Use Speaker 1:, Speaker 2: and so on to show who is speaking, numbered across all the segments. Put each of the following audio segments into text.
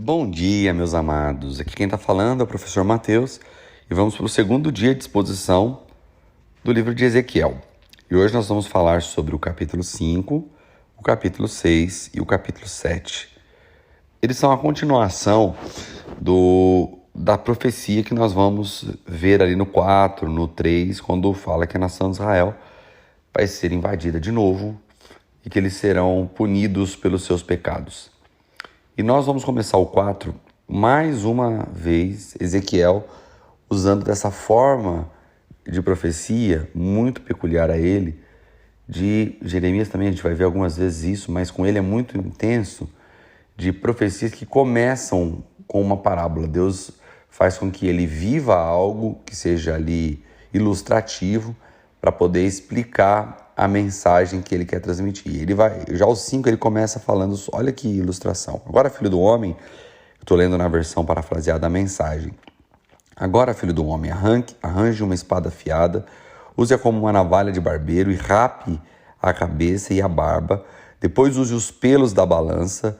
Speaker 1: Bom dia, meus amados. Aqui quem está falando é o professor Mateus e vamos para o segundo dia de exposição do livro de Ezequiel. E hoje nós vamos falar sobre o capítulo 5, o capítulo 6 e o capítulo 7. Eles são a continuação da profecia que nós vamos ver ali no 4, no 3, quando fala que a nação de Israel vai ser invadida de novo e que eles serão punidos pelos seus pecados. E nós vamos começar o 4, mais uma vez, Ezequiel, usando dessa forma de profecia, muito peculiar a ele, de Jeremias também, a gente vai ver algumas vezes isso, mas com ele é muito intenso, de profecias que começam com uma parábola. Deus faz com que ele viva algo que seja ali ilustrativo para poder explicar a mensagem que ele quer transmitir. Já o 5 ele começa falando, olha que ilustração. Agora, filho do homem, eu estou lendo na versão parafraseada a mensagem. Agora, filho do homem, arranje uma espada afiada, use-a como uma navalha de barbeiro e rape a cabeça e a barba. Depois use os pelos da balança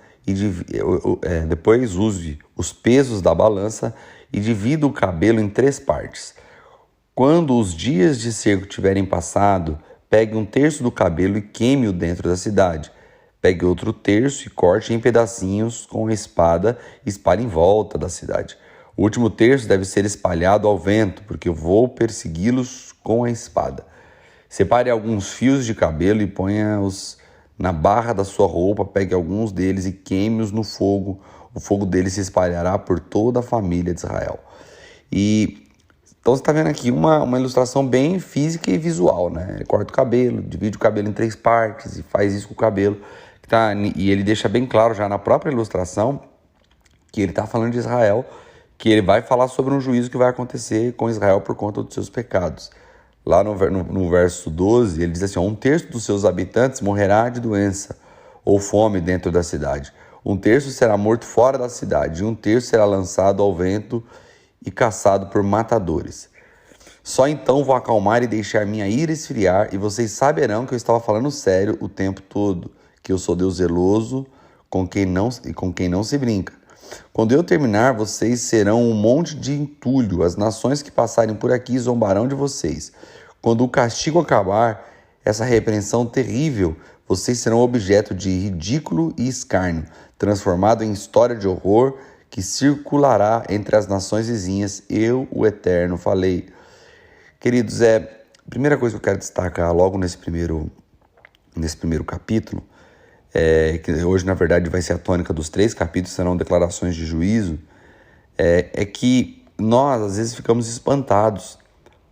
Speaker 1: depois use os pesos da balança e divida o cabelo em 3 partes. Quando os dias de cerco tiverem passado, pegue um terço do cabelo e queime-o dentro da cidade. Pegue outro terço e corte em pedacinhos com a espada e espalhe em volta da cidade. O último terço deve ser espalhado ao vento, porque eu vou persegui-los com a espada. Separe alguns fios de cabelo e ponha-os na barra da sua roupa, pegue alguns deles e queime-os no fogo. O fogo deles se espalhará por toda a família de Israel. Então você está vendo aqui uma ilustração bem física e visual, né? Ele corta o cabelo, divide o cabelo em 3 partes e faz isso com o cabelo. E ele deixa bem claro já na própria ilustração que ele está falando de Israel, que ele vai falar sobre um juízo que vai acontecer com Israel por conta dos seus pecados. Lá no verso 12, ele diz assim: 1/3 dos seus habitantes morrerá de doença ou fome dentro da cidade. 1/3 será morto fora da cidade e 1/3 será lançado ao vento e caçado por matadores. Só então vou acalmar e deixar minha ira esfriar, e vocês saberão que eu estava falando sério o tempo todo, que eu sou Deus zeloso com quem não se brinca. Quando eu terminar, vocês serão um monte de entulho. As nações que passarem por aqui zombarão de vocês. Quando o castigo acabar, essa repreensão terrível, vocês serão objeto de ridículo e escárnio, transformado em história de horror que circulará entre as nações vizinhas. Eu, o Eterno, falei. Queridos, a primeira coisa que eu quero destacar logo nesse primeiro capítulo, que hoje na verdade vai ser a tônica dos 3 capítulos, serão declarações de juízo, é que nós às vezes ficamos espantados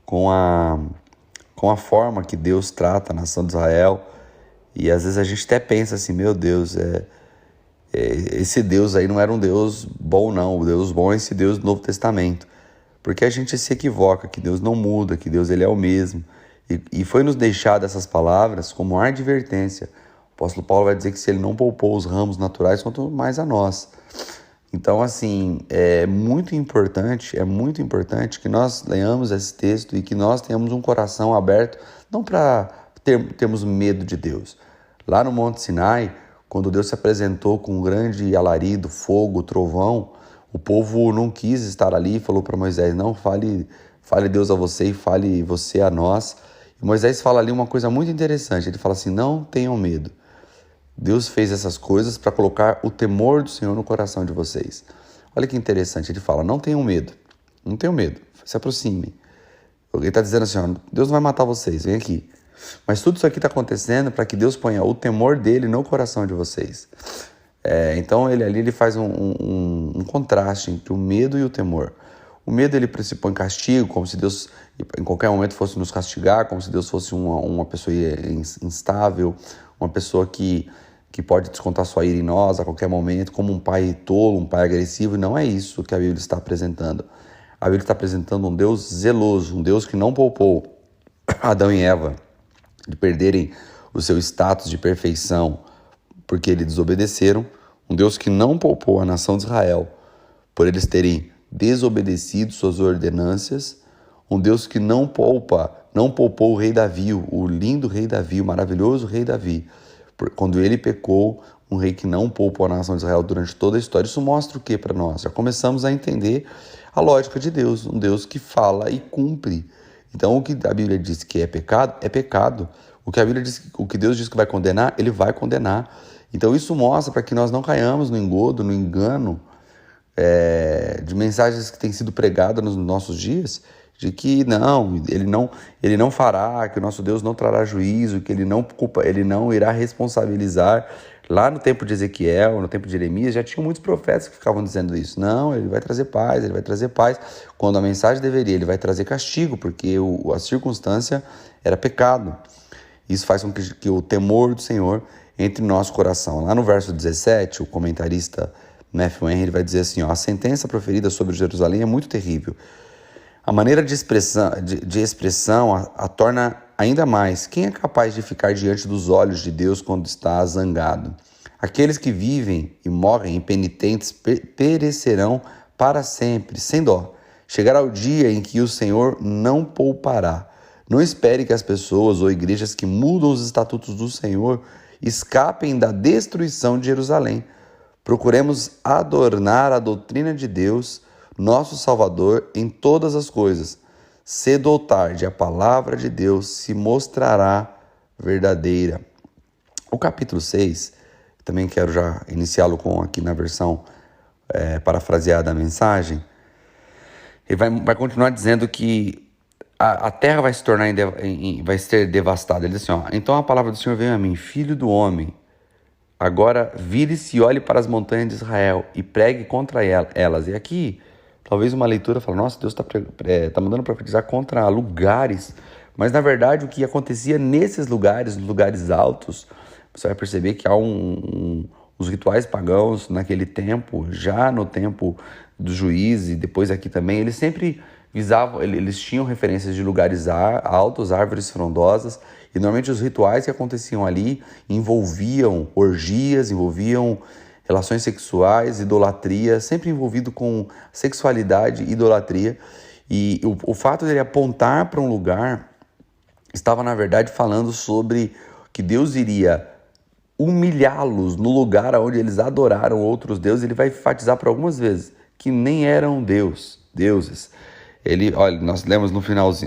Speaker 1: com a forma que Deus trata a nação de Israel, e às vezes a gente até pensa assim: meu Deus, esse Deus aí não era um Deus bom não, o Deus bom é esse Deus do Novo Testamento, porque a gente se equivoca, que Deus não muda, que Deus ele é o mesmo, e foi nos deixado essas palavras como advertência. O apóstolo Paulo vai dizer que se ele não poupou os ramos naturais, quanto mais a nós. Então, assim, é muito importante que nós leamos esse texto e que nós tenhamos um coração aberto, não para termos medo de Deus. Lá no Monte Sinai, quando Deus se apresentou com um grande alarido, fogo, trovão, o povo não quis estar ali e falou para Moisés: não, fale Deus a você e fale você a nós. E Moisés fala ali uma coisa muito interessante, ele fala assim: não tenham medo. Deus fez essas coisas para colocar o temor do Senhor no coração de vocês. Olha que interessante, ele fala: não tenham medo, se aproximem. Ele está dizendo assim: ó, Deus não vai matar vocês, vem aqui. Mas tudo isso aqui está acontecendo para que Deus ponha o temor dele no coração de vocês. Então ele faz um contraste entre o medo e o temor. O medo ele pressupõe castigo, como se Deus em qualquer momento fosse nos castigar, como se Deus fosse uma pessoa instável, uma pessoa que pode descontar sua ira em nós a qualquer momento, como um pai tolo, um pai agressivo. E não é isso que a Bíblia está apresentando. A Bíblia está apresentando um Deus zeloso, um Deus que não poupou Adão e Eva de perderem o seu status de perfeição porque eles desobedeceram, um Deus que não poupou a nação de Israel por eles terem desobedecido suas ordenâncias, um Deus que não poupou o rei Davi, o lindo rei Davi, o maravilhoso rei Davi. Quando ele pecou, um rei que não poupou a nação de Israel durante toda a história. Isso mostra o que para nós? Já começamos a entender a lógica de Deus, um Deus que fala e cumpre. Então, o que a Bíblia diz que é pecado, é pecado. O que a Bíblia diz, o que Deus diz que vai condenar, Ele vai condenar. Então, isso mostra para que nós não caiamos no engodo, no engano de mensagens que têm sido pregadas nos nossos dias, de que ele não fará, que o nosso Deus não trará juízo, que ele não irá responsabilizar. Lá no tempo de Ezequiel, no tempo de Jeremias, já tinham muitos profetas que ficavam dizendo isso. Não, ele vai trazer paz, quando a mensagem deveria, ele vai trazer castigo, porque a circunstância era pecado. Isso faz com que o temor do Senhor entre no nosso coração. Lá no verso 17, o comentarista Matthew Henry vai dizer assim, a sentença proferida sobre Jerusalém é muito terrível. A maneira de expressão a torna ainda mais. Quem é capaz de ficar diante dos olhos de Deus quando está zangado? Aqueles que vivem e morrem impenitentes perecerão para sempre, sem dó. Chegará o dia em que o Senhor não poupará. Não espere que as pessoas ou igrejas que mudam os estatutos do Senhor escapem da destruição de Jerusalém. Procuremos adornar a doutrina de Deus, nosso Salvador, em todas as coisas. Cedo ou tarde, a palavra de Deus se mostrará verdadeira. O capítulo 6, também quero já iniciá-lo aqui na versão parafraseada da mensagem, ele vai continuar dizendo que a terra vai se tornar vai ser devastada. Ele diz assim, então a palavra do Senhor veio a mim, filho do homem, agora vire-se e olhe para as montanhas de Israel e pregue contra elas. E aqui, talvez uma leitura fala, nossa, Deus tá mandando profetizar contra lugares. Mas na verdade o que acontecia nesses lugares, nos lugares altos, você vai perceber que há os rituais pagãos naquele tempo, já no tempo do juiz e depois aqui também, eles sempre visavam, eles tinham referências de lugares altos, árvores frondosas, e normalmente os rituais que aconteciam ali envolviam orgias, envolviam relações sexuais, idolatria, sempre envolvido com sexualidade e idolatria. E o fato de ele apontar para um lugar estava, na verdade, falando sobre que Deus iria humilhá-los no lugar onde eles adoraram outros deuses. Ele vai enfatizar por algumas vezes que nem eram deuses. Olha, nós lemos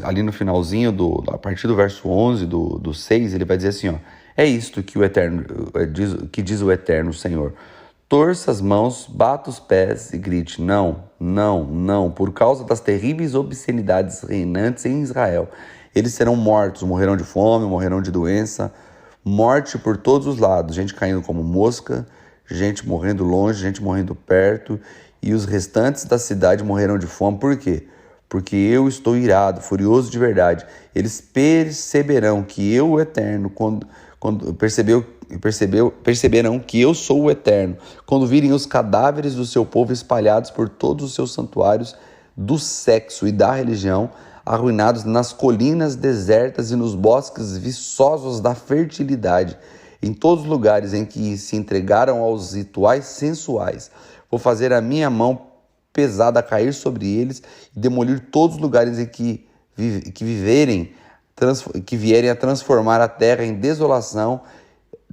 Speaker 1: ali no finalzinho, a partir do verso 11 do 6, ele vai dizer assim, é isto que diz o Eterno Senhor. Torça as mãos, bata os pés e grite, não, não, não, por causa das terríveis obscenidades reinantes em Israel. Eles serão mortos, morrerão de fome, morrerão de doença, morte por todos os lados, gente caindo como mosca, gente morrendo longe, gente morrendo perto, e os restantes da cidade morrerão de fome. Por quê? Porque eu estou irado, furioso de verdade. Eles perceberão que eu, o Eterno, perceberão que eu sou o Eterno, quando virem os cadáveres do seu povo espalhados por todos os seus santuários do sexo e da religião, arruinados nas colinas desertas e nos bosques viçosos da fertilidade, em todos os lugares em que se entregaram aos rituais sensuais. Vou fazer a minha mão pesada cair sobre eles e demolir todos os lugares em que vierem a transformar a terra em desolação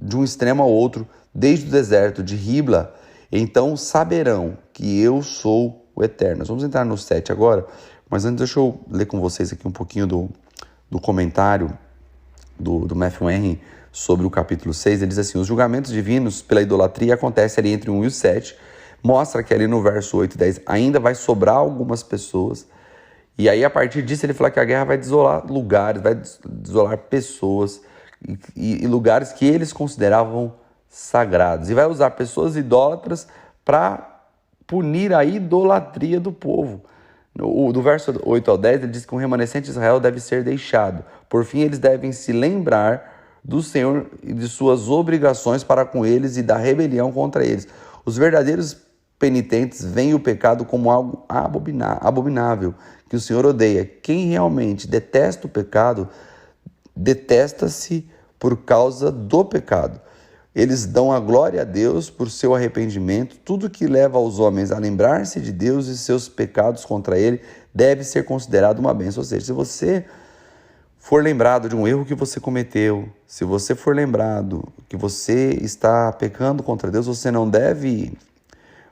Speaker 1: de um extremo ao outro, desde o deserto de Ribla. Então saberão que eu sou o Eterno. Nós vamos entrar no 7 agora, mas antes deixa eu ler com vocês aqui um pouquinho do comentário do Matthew Henry sobre o capítulo 6. Ele diz assim, os julgamentos divinos pela idolatria acontecem ali entre 1 e o 7, mostra que ali no verso 8 e 10 ainda vai sobrar algumas pessoas, e aí a partir disso ele fala que a guerra vai desolar lugares, vai desolar pessoas e lugares que eles consideravam sagrados, e vai usar pessoas idólatras para punir a idolatria do povo. Do verso 8 ao 10 ele diz que um remanescente de Israel deve ser deixado, por fim eles devem se lembrar do Senhor e de suas obrigações para com eles e da rebelião contra eles. Os verdadeiros penitentes veem o pecado como algo abominável, que o Senhor odeia. Quem realmente detesta o pecado, detesta-se por causa do pecado. Eles dão a glória a Deus por seu arrependimento. Tudo que leva os homens a lembrar-se de Deus e seus pecados contra Ele deve ser considerado uma bênção. Ou seja, se você for lembrado de um erro que você cometeu, se você for lembrado que você está pecando contra Deus, você não deve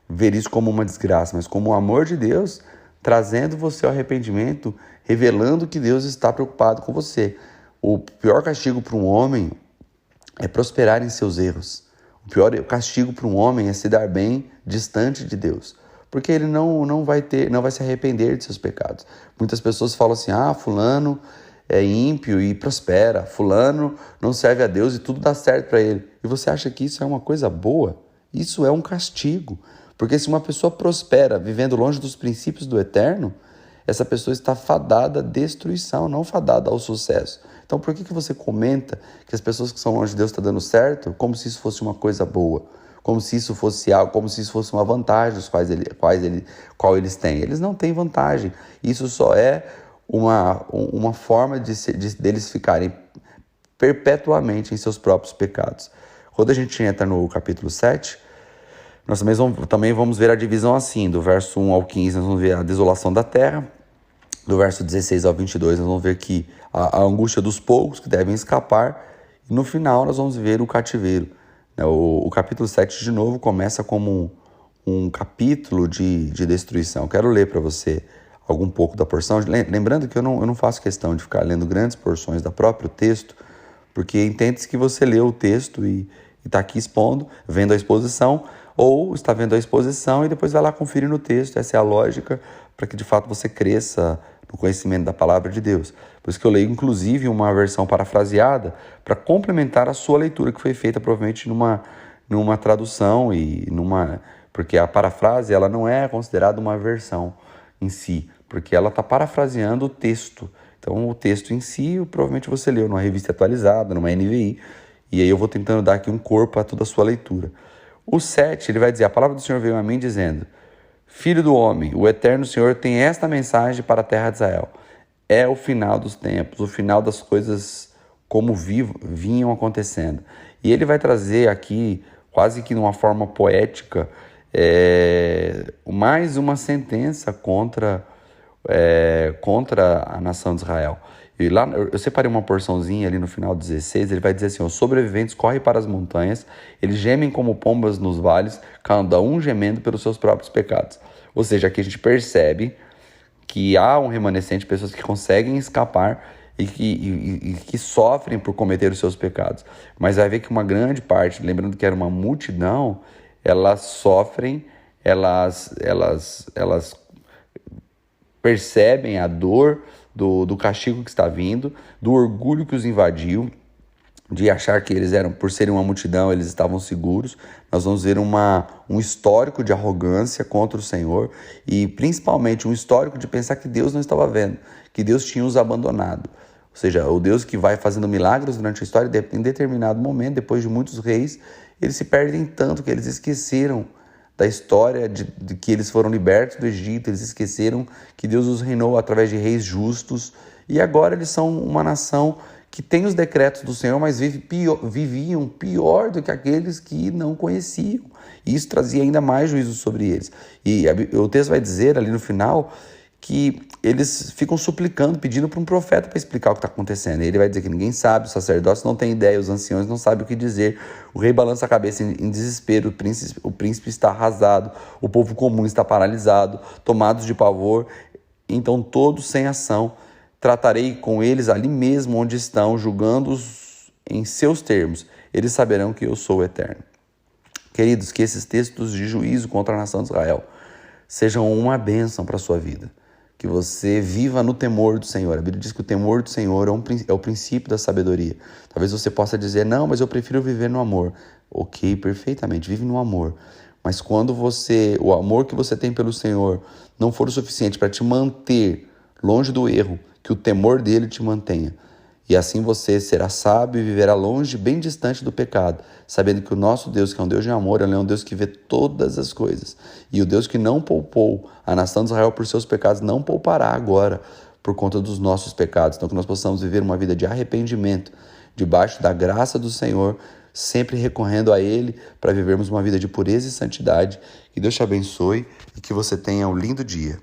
Speaker 1: ver isso como uma desgraça, mas como o amor de Deus trazendo você ao arrependimento, revelando que Deus está preocupado com você. O pior castigo para um homem é prosperar em seus erros. O pior castigo para um homem é se dar bem distante de Deus, porque ele não vai se arrepender de seus pecados. Muitas pessoas falam assim: fulano é ímpio e prospera, fulano não serve a Deus e tudo dá certo para ele. E você acha que isso é uma coisa boa? Isso é um castigo, porque se uma pessoa prospera vivendo longe dos princípios do eterno, essa pessoa está fadada à destruição, não fadada ao sucesso. Então por que você comenta que as pessoas que são longe de Deus estão dando certo como se isso fosse uma coisa boa? Como se isso fosse algo, como se isso fosse uma vantagem qual eles têm. Eles não têm vantagem. Isso só é uma forma deles ficarem perpetuamente em seus próprios pecados. Quando a gente entra no capítulo 7, nós também vamos ver a divisão assim, do verso 1 ao 15, nós vamos ver a desolação da terra, do verso 16 ao 22, nós vamos ver que a angústia dos poucos que devem escapar, e no final nós vamos ver o cativeiro. O capítulo 7, de novo, começa como um capítulo de destruição. Eu quero ler para você algum pouco da porção, lembrando que eu não faço questão de ficar lendo grandes porções do próprio texto, porque entende-se que você leu o texto e está aqui expondo, vendo a exposição, ou está vendo a exposição e depois vai lá conferir no texto. Essa é a lógica para que de fato você cresça no conhecimento da palavra de Deus. Por isso que eu leio inclusive uma versão parafraseada para complementar a sua leitura, que foi feita provavelmente numa tradução porque a parafrase ela não é considerada uma versão em si, porque ela está parafraseando o texto. Então o texto em si provavelmente você leu numa revista atualizada, numa NVI, e aí eu vou tentando dar aqui um corpo a toda a sua leitura. O 7, ele vai dizer: a palavra do Senhor veio a mim dizendo: Filho do homem, o eterno Senhor tem esta mensagem para a terra de Israel. É o final dos tempos, o final das coisas como vinham acontecendo. E ele vai trazer aqui, quase que de uma forma poética, mais uma sentença contra a nação de Israel. E lá eu separei uma porçãozinha ali no final 16, ele vai dizer assim: os sobreviventes correm para as montanhas, eles gemem como pombas nos vales, cada um gemendo pelos seus próprios pecados. Ou seja, aqui a gente percebe que há um remanescente de pessoas que conseguem escapar e que sofrem por cometer os seus pecados. Mas vai ver que uma grande parte, lembrando que era uma multidão, elas sofrem, elas percebem a dor do castigo que está vindo, do orgulho que os invadiu, de achar que eles eram, por serem uma multidão, eles estavam seguros. Nós vamos ver um histórico de arrogância contra o Senhor e principalmente um histórico de pensar que Deus não estava vendo, que Deus tinha os abandonado. Ou seja, o Deus que vai fazendo milagres durante a história, em determinado momento, depois de muitos reis, eles se perdem tanto que eles esqueceram da história de que eles foram libertos do Egito, eles esqueceram que Deus os reinou através de reis justos, e agora eles são uma nação que tem os decretos do Senhor, mas viviam pior do que aqueles que não conheciam. E isso trazia ainda mais juízo sobre eles. E o texto vai dizer ali no final que eles ficam suplicando, pedindo para um profeta para explicar o que está acontecendo. E ele vai dizer que ninguém sabe, os sacerdotes não têm ideia, os anciões não sabem o que dizer, o rei balança a cabeça em desespero, o príncipe está arrasado, o povo comum está paralisado, tomados de pavor. Então todos sem ação, tratarei com eles ali mesmo onde estão, julgando-os em seus termos. Eles saberão que eu sou o Eterno. Queridos, que esses textos de juízo contra a nação de Israel sejam uma bênção para a sua vida. Que você viva no temor do Senhor. A Bíblia diz que o temor do Senhor é o princípio da sabedoria. Talvez você possa dizer: não, mas eu prefiro viver no amor. Ok, perfeitamente, vive no amor. Mas quando o amor que você tem pelo Senhor não for o suficiente para te manter longe do erro, que o temor dele te mantenha. E assim você será sábio e viverá longe, bem distante do pecado, sabendo que o nosso Deus, que é um Deus de amor, ele é um Deus que vê todas as coisas. E o Deus que não poupou a nação de Israel por seus pecados, não poupará agora por conta dos nossos pecados. Então que nós possamos viver uma vida de arrependimento, debaixo da graça do Senhor, sempre recorrendo a Ele para vivermos uma vida de pureza e santidade. Que Deus te abençoe e que você tenha um lindo dia.